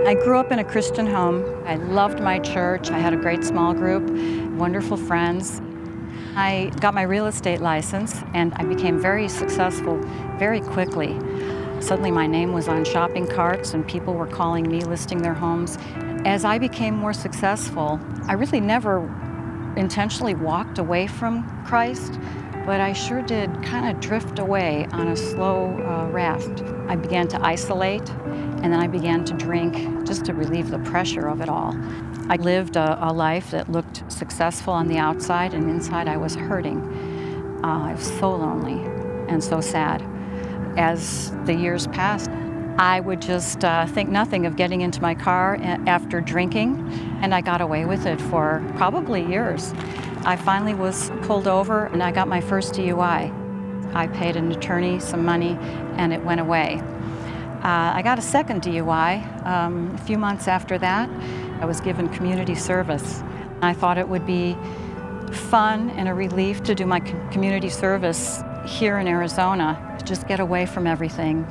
I grew up in a Christian home. I loved my church. I had a great small group, wonderful friends. I got my real estate license and I became very successful very quickly. Suddenly my name was on shopping carts and people were calling me, listing their homes. As I became more successful, I really never intentionally walked away from Christ, but I sure did kind of drift away on a slow raft. I began to isolate, and then I began to drink just to relieve the pressure of it all. I lived a life that looked successful on the outside, and inside I was hurting. I was so lonely and so sad. As the years passed, I would just think nothing of getting into my car after drinking, and I got away with it for probably years. I finally was pulled over and I got my first DUI. I paid an attorney some money and it went away. I got a second DUI a few months after that. I was given community service. I thought it would be fun and a relief to do my community service here in Arizona, to just get away from everything.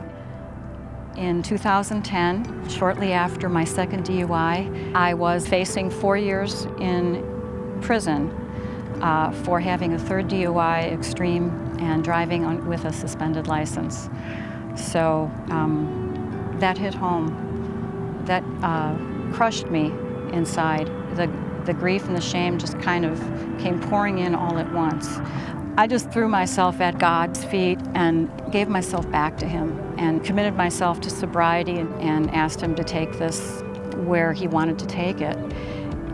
In 2010, shortly after my second DUI, I was facing 4 years in prison for having a third DUI, extreme, and driving with a suspended license. So that hit home. That crushed me inside. The grief and the shame just kind of came pouring in all at once. I just threw myself at God's feet and gave myself back to Him and committed myself to sobriety and asked Him to take this where He wanted to take it.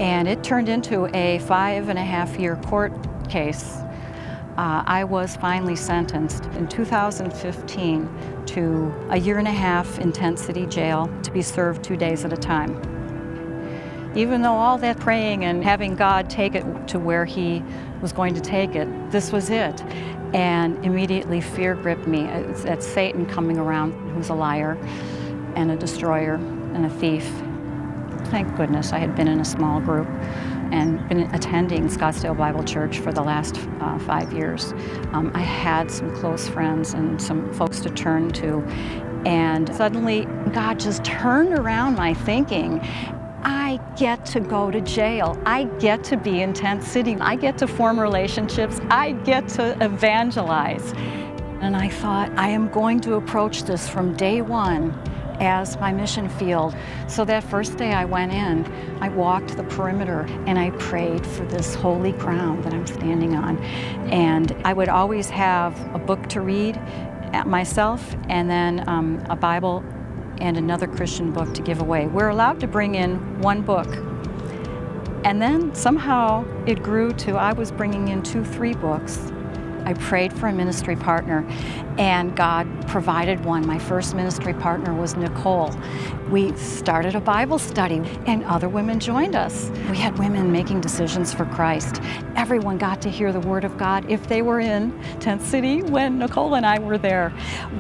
And it turned into a 5.5-year court case. I was finally sentenced in 2015 to a 1.5 year intensity jail to be served 2 days at a time. Even though all that praying and having God take it to where He was going to take it, this was it. And immediately fear gripped me. It's Satan coming around, who's a liar and a destroyer and a thief. Thank goodness I had been in a small group and been attending Scottsdale Bible Church for the last 5 years. I had some close friends and some folks to turn to. And suddenly God just turned around my thinking. I get to go to jail. I get to be in tent city. I get to form relationships. I get to evangelize. And I thought, I am going to approach this from day one as my mission field. So that first day I went in, I walked the perimeter and I prayed for this holy ground that I'm standing on. And I would always have a book to read myself and then a Bible and another Christian book to give away. We're allowed to bring in one book. And then somehow it grew to I was bringing in 2-3 books. I prayed for a ministry partner and God provided one. My first ministry partner was Nicole. We started a Bible study and other women joined us. We had women making decisions for Christ. Everyone got to hear the Word of God if they were in Tent City when Nicole and I were there.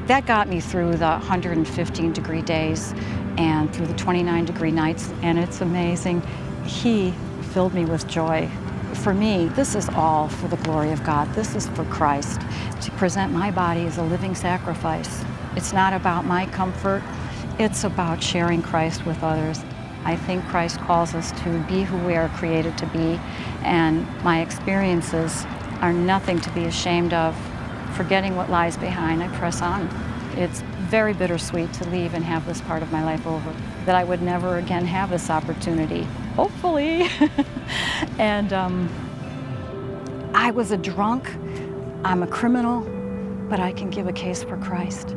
That got me through the 115-degree days and through the 29-degree nights, and it's amazing. He filled me with joy. For me, this is all for the glory of God. This is for Christ, to present my body as a living sacrifice. It's not about my comfort. It's about sharing Christ with others. I think Christ calls us to be who we are created to be, and my experiences are nothing to be ashamed of. Forgetting what lies behind, I press on. It's very bittersweet to leave and have this part of my life over, that I would never again have this opportunity, hopefully. And I was a drunk, I'm a criminal, but I can give a case for Christ.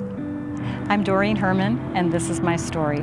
I'm Doreen Herman, and this is my story.